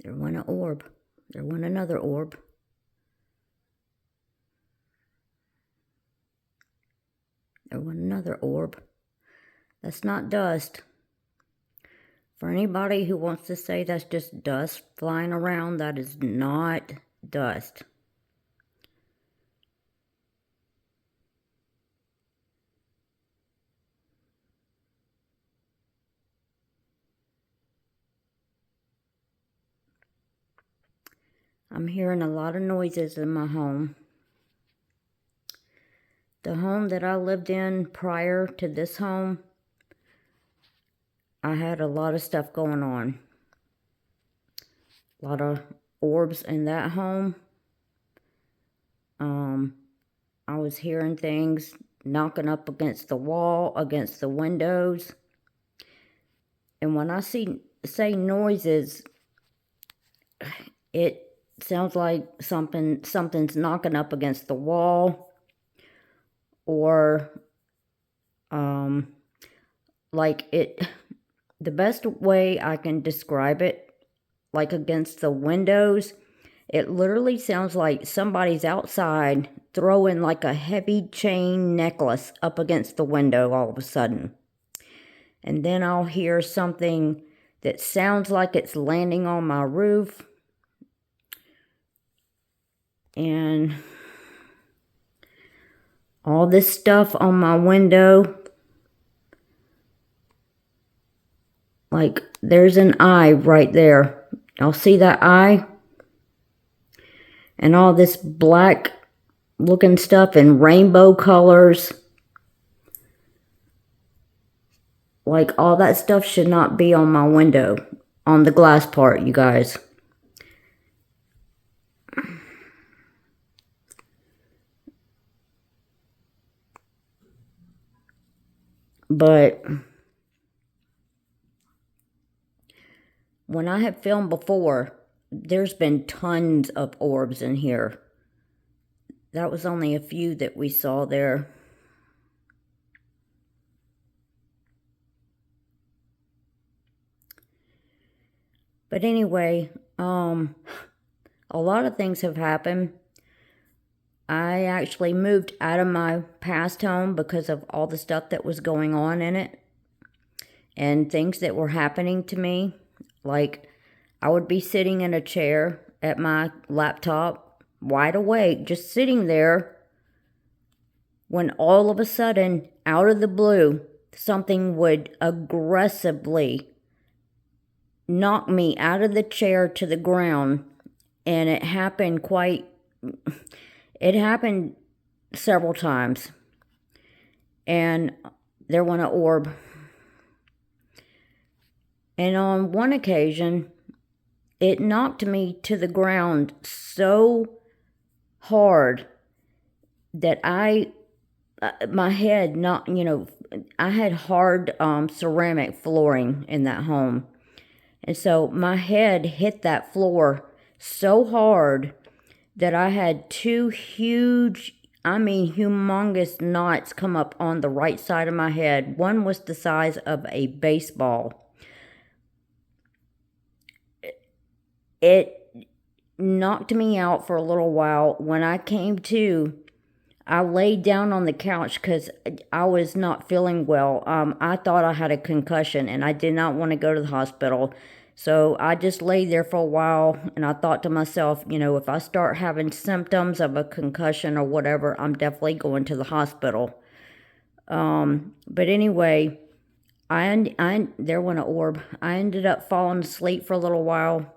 There went an orb. There went another orb. There went another orb. That's not dust. For anybody who wants to say that's just dust flying around, that is not dust. I'm hearing a lot of noises in my home. The home that I lived in prior to this home, I had a lot of stuff going on. A lot of orbs in that home. I was hearing things knocking up against the wall, against the windows. And when I say noises, it sounds like something's knocking up against the wall, or like it. The best way I can describe it, like against the windows, it literally sounds like somebody's outside throwing like a heavy chain necklace up against the window all of a sudden. And then I'll hear something that sounds like it's landing on my roof. And all this stuff on my window. Like there's an eye right there. Y'all see that eye? And all this black looking stuff in rainbow colors. Like all that stuff should not be on my window, on the glass part, you guys. But when I have filmed before, there's been tons of orbs in here. That was only a few that we saw there. But anyway, a lot of things have happened. I actually moved out of my past home because of all the stuff that was going on in it and things that were happening to me. Like, I would be sitting in a chair at my laptop, wide awake, just sitting there, when all of a sudden, out of the blue, something would aggressively knock me out of the chair to the ground. And it happened several times. And there went an orb. And on one occasion, it knocked me to the ground so hard that my head I had hard ceramic flooring in that home. And so my head hit that floor so hard that I had two humongous knots come up on the right side of my head. One was the size of a baseball. It knocked me out for a little while. When I came to, I laid down on the couch because I was not feeling well. I thought I had a concussion and I did not want to go to the hospital. So I just laid there for a while and I thought to myself, if I start having symptoms of a concussion or whatever, I'm definitely going to the hospital. But anyway, there went an orb. I ended up falling asleep for a little while.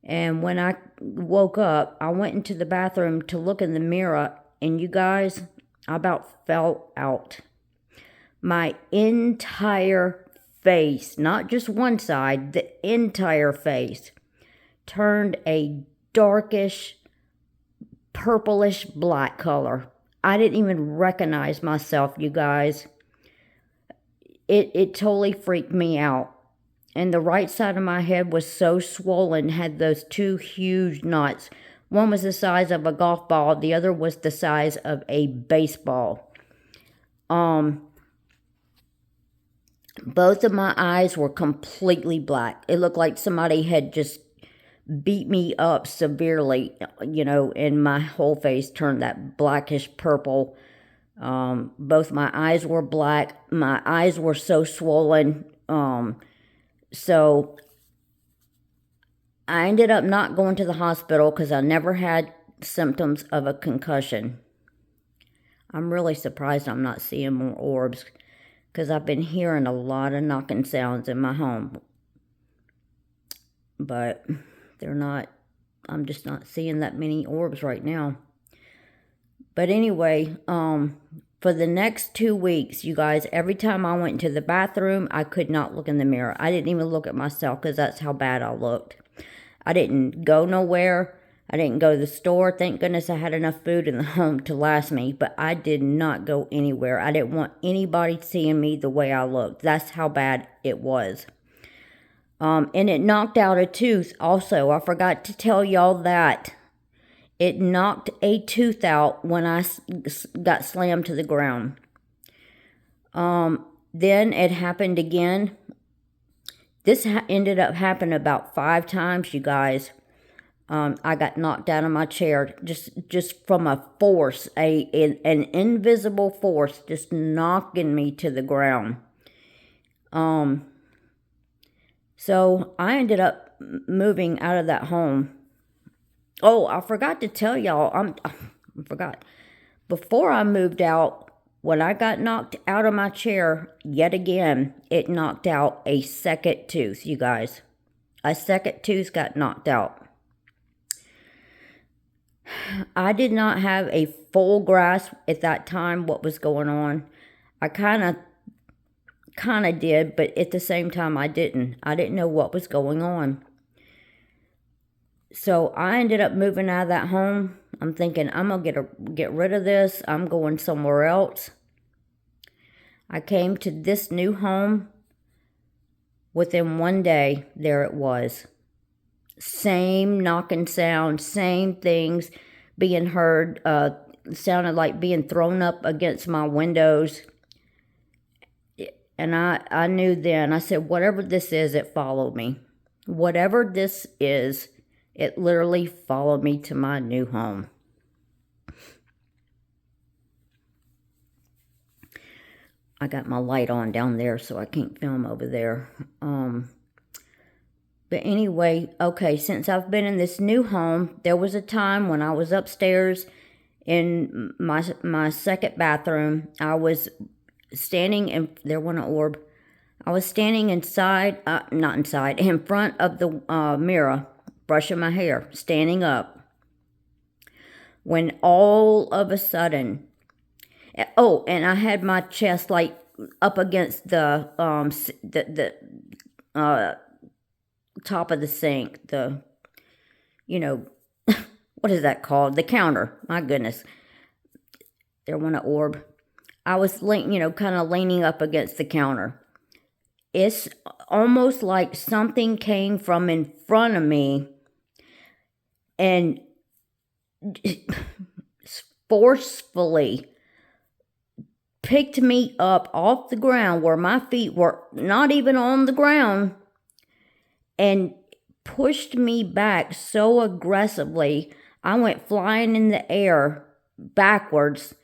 And when I woke up, I went into the bathroom to look in the mirror, and you guys, I about fell out. My entire face, not just one side, the entire face, turned a darkish, purplish black color. I didn't even recognize myself, you guys. It totally freaked me out. And the right side of my head was so swollen, had those two huge knots. One was the size of a golf ball. The other was the size of a baseball. Both of my eyes were completely black. It looked like somebody had just beat me up severely, and my whole face turned that blackish purple. Both my eyes were black. My eyes were so swollen. So I ended up not going to the hospital because I never had symptoms of a concussion. I'm really surprised I'm not seeing more orbs because I've been hearing a lot of knocking sounds in my home. But I'm just not seeing that many orbs right now. But anyway, for the next 2 weeks, you guys, every time I went to the bathroom, I could not look in the mirror. I didn't even look at myself because that's how bad I looked. I didn't go nowhere. I didn't go to the store. Thank goodness I had enough food in the home to last me, but I did not go anywhere. I didn't want anybody seeing me the way I looked. That's how bad it was. And it knocked out a tooth also. I forgot to tell y'all that. It knocked a tooth out when I got slammed to the ground. Then it happened again. This ended up happening about 5 times, you guys. I got knocked out of my chair just from a force, an invisible force just knocking me to the ground. So I ended up moving out of that home. Oh, I forgot to tell y'all, I forgot. Before I moved out, when I got knocked out of my chair, yet again, it knocked out a second tooth, you guys. A second tooth got knocked out. I did not have a full grasp at that time what was going on. I kind of did, but at the same time I didn't. I didn't know what was going on. So I ended up moving out of that home. I'm thinking I'm going to get rid of this. I'm going somewhere else. I came to this new home. Within 1 day, there it was. Same knocking sound, same things being heard. Sounded like being thrown up against my windows. And I knew then, I said, whatever this is, it followed me. Whatever this is, it literally followed me to my new home. I got my light on down there, so I can't film over there. But anyway, okay, since I've been in this new home, there was a time when I was upstairs in my second bathroom. I was standing, and there wasn't an orb. I was standing in front of the mirror, brushing my hair, standing up, when all of a sudden, and I had my chest like up against the top of the sink, what is that called? The counter. My goodness, there wasn't an orb. I was kind of leaning up against the counter. It's almost like something came from in front of me and forcefully picked me up off the ground where my feet were not even on the ground and pushed me back so aggressively. I went flying in the air backwards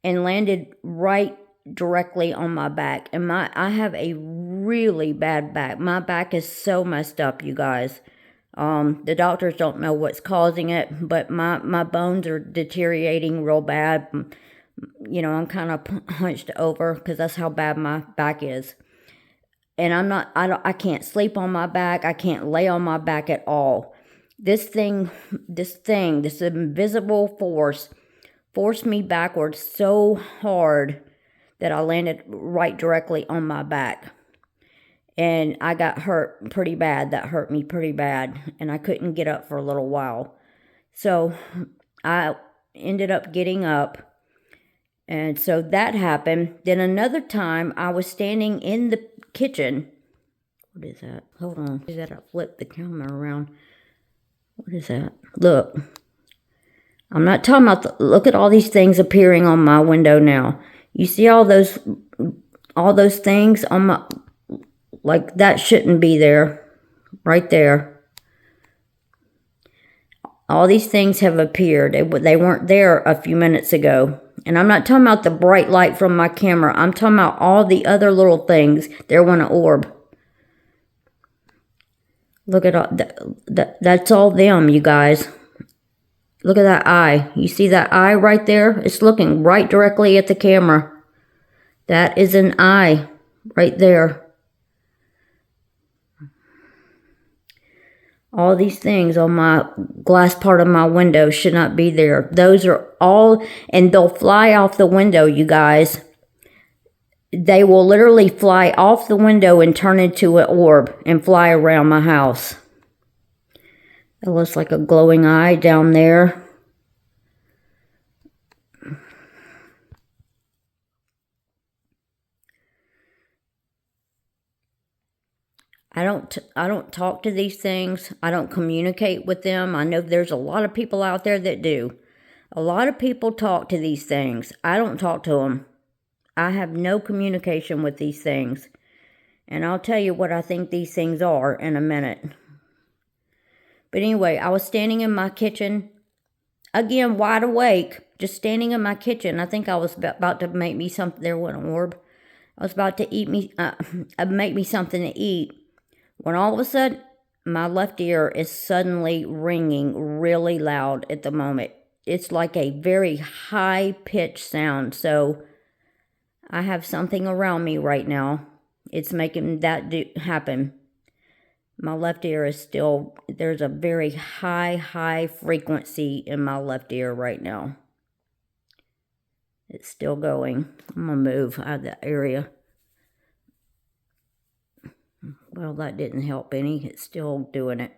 and landed right directly on my back. And I have a really bad back. My back is so messed up, you guys. The doctors don't know what's causing it, but my bones are deteriorating real bad. I'm kind of hunched over because that's how bad my back is. And I can't sleep on my back. I can't lay on my back at all. This invisible force forced me backwards so hard that I landed right directly on my back. And I got hurt pretty bad. That hurt me pretty bad. And I couldn't get up for a little while. So I ended up getting up. And so that happened. Then another time I was standing in the kitchen. What is that? Hold on. Is that I flipped the camera around? What is that? Look. I'm not talking about look at all these things appearing on my window now. You see all those all those things on my, like that shouldn't be there. Right there. All these things have appeared. They weren't there a few minutes ago. And I'm not talking about the bright light from my camera. I'm talking about all the other little things. There went an orb. Look at all that's all them, you guys. Look at that eye. You see that eye right there? It's looking right directly at the camera. That is an eye right there. All these things on my glass part of my window should not be there. Those are all, and they'll fly off the window, you guys. They will literally fly off the window and turn into an orb and fly around my house. It looks like a glowing eye down there. I don't talk to these things. I don't communicate with them. I know there's a lot of people out there that do. A lot of people talk to these things. I don't talk to them. I have no communication with these things. And I'll tell you what I think these things are in a minute. But anyway, I was standing in my kitchen, again, wide awake, just standing in my kitchen. I think I was about to make me something. There went an orb. I was about to make me something to eat. When all of a sudden, my left ear is suddenly ringing really loud at the moment. It's like a very high-pitched sound. So I have something around me right now. It's making that happen. My left ear is still, there's a very high frequency in my left ear right now. It's still going. I'm going to move out of that area. Well, that didn't help any. It's still doing it.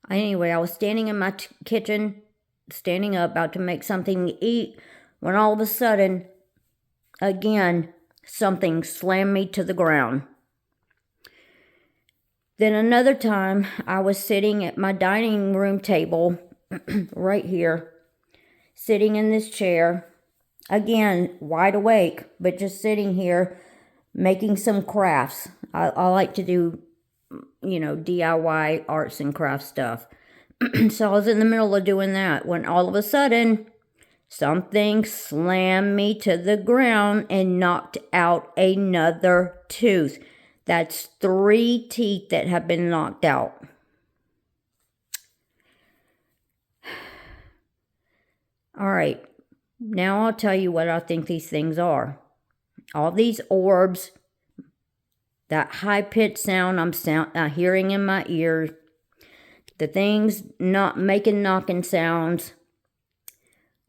Anyway, I was standing in my kitchen, standing up, about to make something to eat, when all of a sudden, again, something slammed me to the ground. Then another time, I was sitting at my dining room table, right here, sitting in this chair, again, wide awake, but just sitting here, making some crafts. I like to do, DIY arts and crafts stuff. So I was in the middle of doing that when all of a sudden, something slammed me to the ground and knocked out another tooth. That's 3 teeth that have been knocked out. All right, now I'll tell you what I think these things are. All these orbs, that high-pitched sound I'm hearing in my ears, the things not making knocking sounds,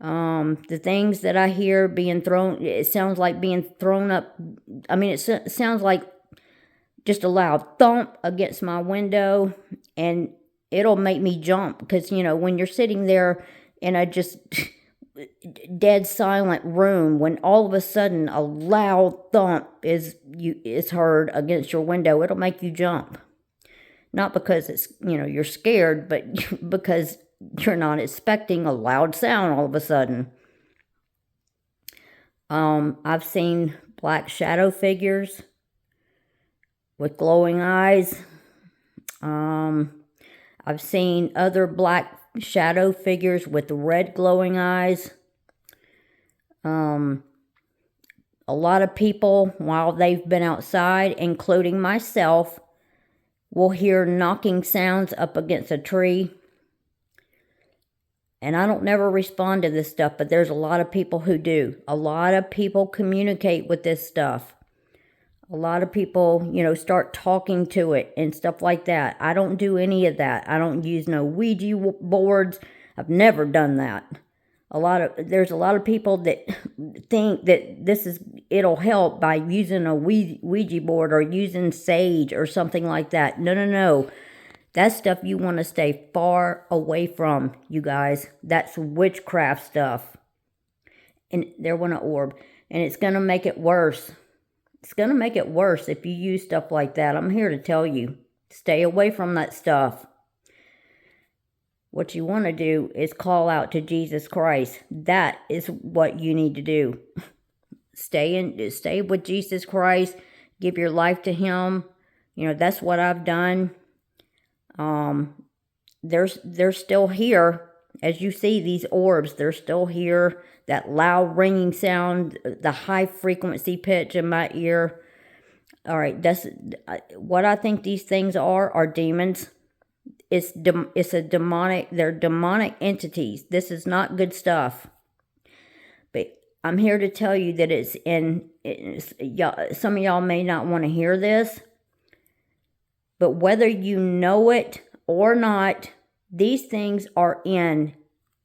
the things that I hear being thrown, it sounds like being thrown up. I mean, it sounds like just a loud thump against my window, and it'll make me jump because, when you're sitting there in a just dead silent room, when all of a sudden a loud thump is heard against your window, it'll make you jump. Not because it's, you're scared, but because you're not expecting a loud sound all of a sudden. I've seen black shadow figures with glowing eyes. I've seen other black shadow figures with red glowing eyes. A lot of people, while they've been outside, including myself, will hear knocking sounds up against a tree. And I don't never respond to this stuff, but there's a lot of people who do. A lot of people communicate with this stuff. A lot of people, start talking to it and stuff like that. I don't do any of that. I don't use no Ouija boards. I've never done that. There's a lot of people that think that it'll help by using a Ouija board or using sage or something like that. No. That's stuff you want to stay far away from, you guys. That's witchcraft stuff. And there went an orb. And it's going to make it worse. It's going to make it worse if you use stuff like that. I'm here to tell you. Stay away from that stuff. what you want to do is call out to Jesus Christ. That is what you need to do. Stay with Jesus Christ. Give your life to Him. You know, that's what I've done. They're still here. As you see, these orbs, they're still here. That loud ringing sound, the high frequency pitch in my ear. All right, that's what I think these things are demons. It's a demonic, they're demonic entities. This is not good stuff. But I'm here to tell you that some of y'all may not want to hear this, but whether you know it or not, these things are in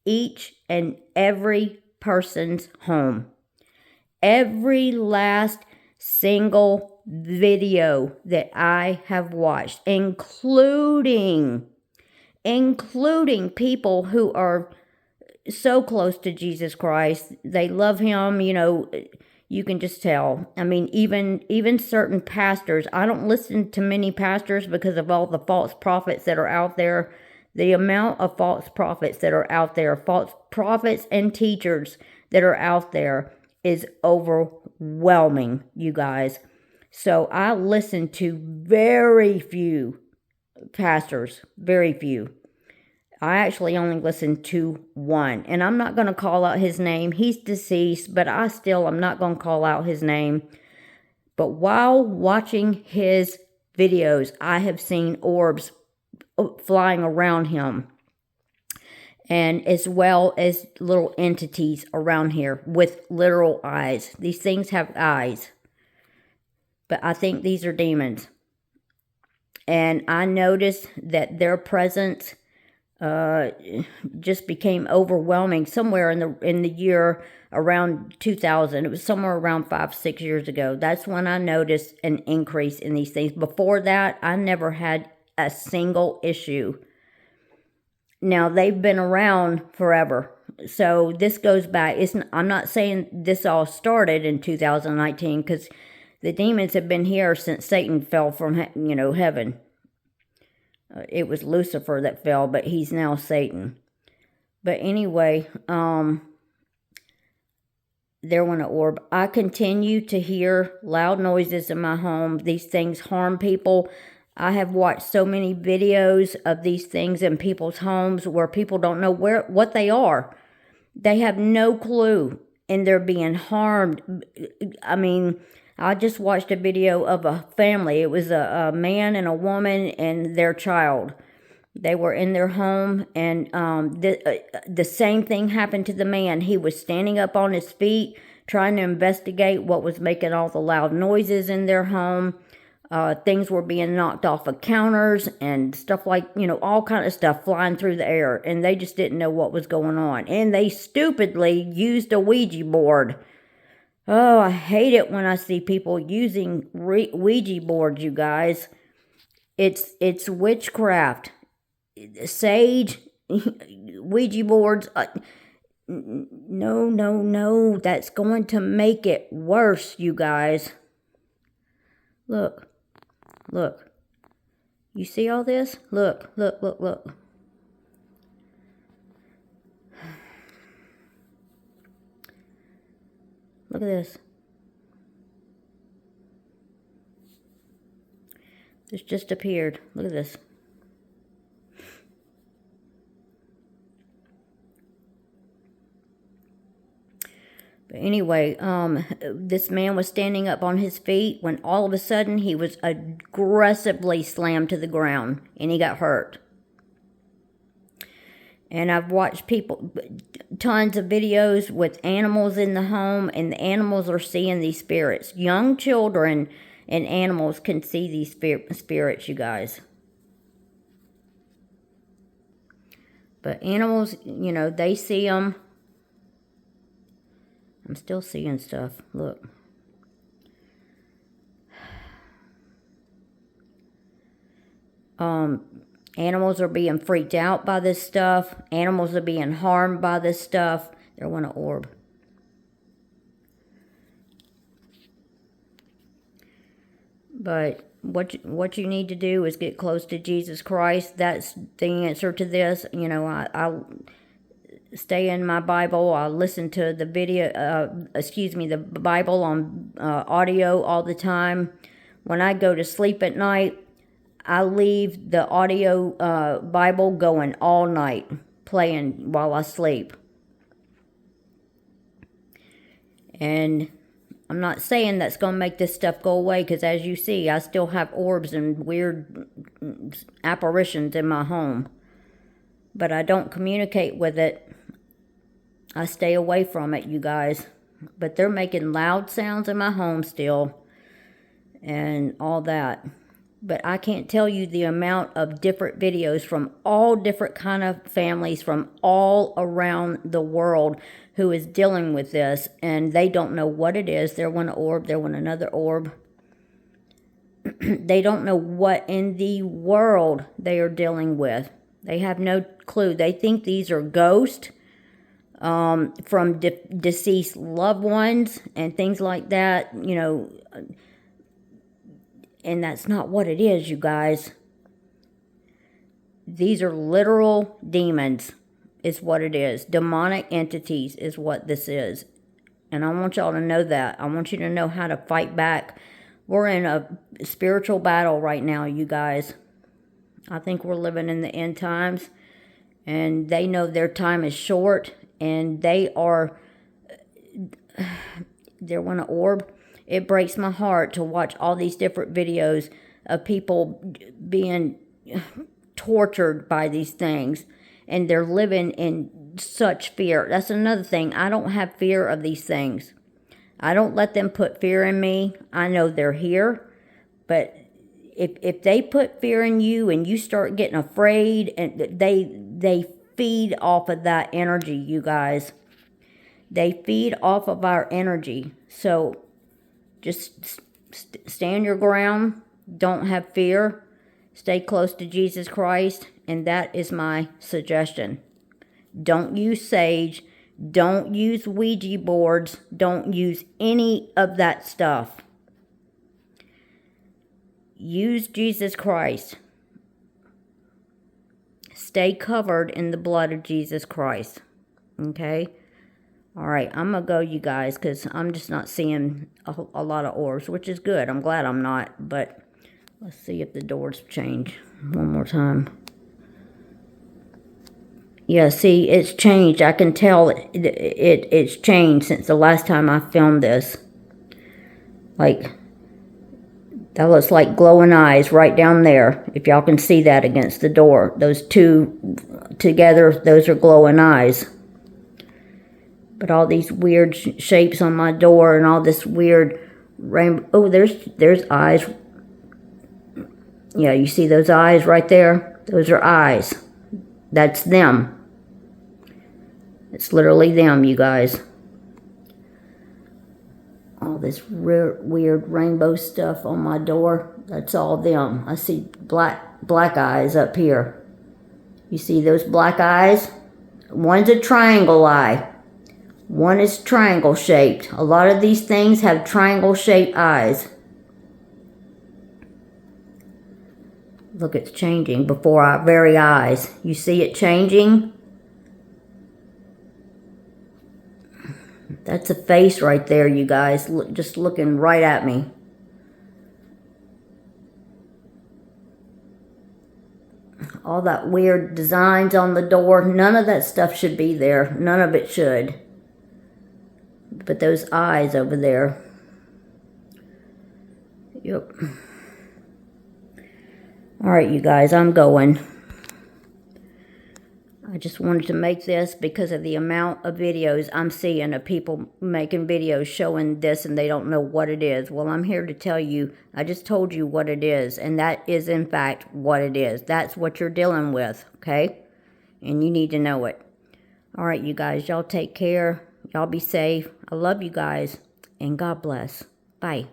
each and every person's home. Every last single video that I have watched, including people who are so close to Jesus Christ. They love Him, you know, you can just tell. I mean, even certain pastors. I don't listen to many pastors because of all the false prophets that are out there. The amount of false prophets that are out there, false prophets and teachers that are out there is overwhelming, you guys. So I listen to very few pastors, very few. I actually only listen to one, and I'm not going to call out his name. He's deceased, but I'm not going to call out his name. But while watching his videos, I have seen orbs flying around him, and as well as little entities around here with literal eyes. These things have eyes, but I think these are demons. And I noticed that their presence just became overwhelming somewhere in the year around 2000. It was somewhere around 5-6 years ago. That's when I noticed an increase in these things. Before that, I never had a single issue. Now, they've been around forever. So this goes back. I'm not saying this all started in 2019, because the demons have been here since Satan fell from heaven. It was Lucifer that fell, but he's now Satan. But anyway, there went an orb. I continue to hear loud noises in my home. These things harm people. I have watched so many videos of these things in people's homes where people don't know what they are. They have no clue, and they're being harmed. I mean, I just watched a video of a family. It was a man and a woman and their child. They were in their home, and the same thing happened to the man. He was standing up on his feet, trying to investigate what was making all the loud noises in their home. Things were being knocked off of counters and stuff like, all kind of stuff flying through the air, and they just didn't know what was going on. And they stupidly used a Ouija board. Oh, I hate it when I see people using Ouija boards, you guys. It's witchcraft. Sage, Ouija boards. No. That's going to make it worse, you guys. Look. You see all this? Look. Look at this. This just appeared. Look at this. But anyway, this man was standing up on his feet when all of a sudden he was aggressively slammed to the ground and he got hurt. And I've watched tons of videos with animals in the home, and the animals are seeing these spirits. Young children and animals can see these spirits, you guys. But animals, they see them. I'm still seeing stuff. Look. Animals are being freaked out by this stuff. Animals are being harmed by this stuff. There went an orb. But what you need to do is get close to Jesus Christ. That's the answer to this. You know, I stay in my Bible. I listen to the the Bible on audio all the time. When I go to sleep at night, I leave the audio Bible going all night, playing while I sleep. And I'm not saying that's going to make this stuff go away, because as you see, I still have orbs and weird apparitions in my home. But I don't communicate with it. I stay away from it, you guys. But they're making loud sounds in my home still and all that. But I can't tell you the amount of different videos from all different kind of families from all around the world who is dealing with this, and they don't know what it is. They're one orb, they're one another orb. They don't know what in the world they are dealing with. They have no clue. They think these are ghosts from deceased loved ones and things like that, you know. And that's not what it is, you guys. These are literal demons, is what it is. Demonic entities is what this is. And I want y'all to know that. I want you to know how to fight back. We're in a spiritual battle right now, you guys. I think we're living in the end times. And they know their time is short. And they're one orb. It breaks my heart to watch all these different videos of people being tortured by these things. And they're living in such fear. That's another thing. I don't have fear of these things. I don't let them put fear in me. I know they're here. But if they put fear in you and you start getting afraid, and they feed off of that energy, you guys. They feed off of our energy. So just stand your ground. Don't have fear. Stay close to Jesus Christ. And that is my suggestion. Don't use sage. Don't use Ouija boards. Don't use any of that stuff. Use Jesus Christ. Stay covered in the blood of Jesus Christ. Okay? Alright, I'm going to go, you guys, because I'm just not seeing a lot of orbs, which is good. I'm glad I'm not, but let's see if the doors change one more time. Yeah, see, it's changed. I can tell it's changed since the last time I filmed this. Like, that looks like glowing eyes right down there. If y'all can see that against the door. Those two together, those are glowing eyes. But all these weird shapes on my door and all this weird rainbow. Oh, there's eyes. Yeah, you see those eyes right there? Those are eyes. That's them. It's literally them, you guys. All this weird rainbow stuff on my door. That's all them. I see black eyes up here. You see those black eyes? One's a triangle eye. One is triangle shaped. A lot of these things have triangle shaped eyes. Look, it's changing before our very eyes. You see it changing? That's a face right there, you guys. Just looking right at me. All that weird designs on the door. None of that stuff should be there. None of it should. But those eyes over there. Yep. Alright, you guys, I'm going. I just wanted to make this because of the amount of videos I'm seeing of people making videos showing this and they don't know what it is. Well, I'm here to tell you, I just told you what it is. And that is, in fact, what it is. That's what you're dealing with, okay? And you need to know it. Alright, you guys, y'all take care. Y'all be safe. I love you guys. And God bless. Bye.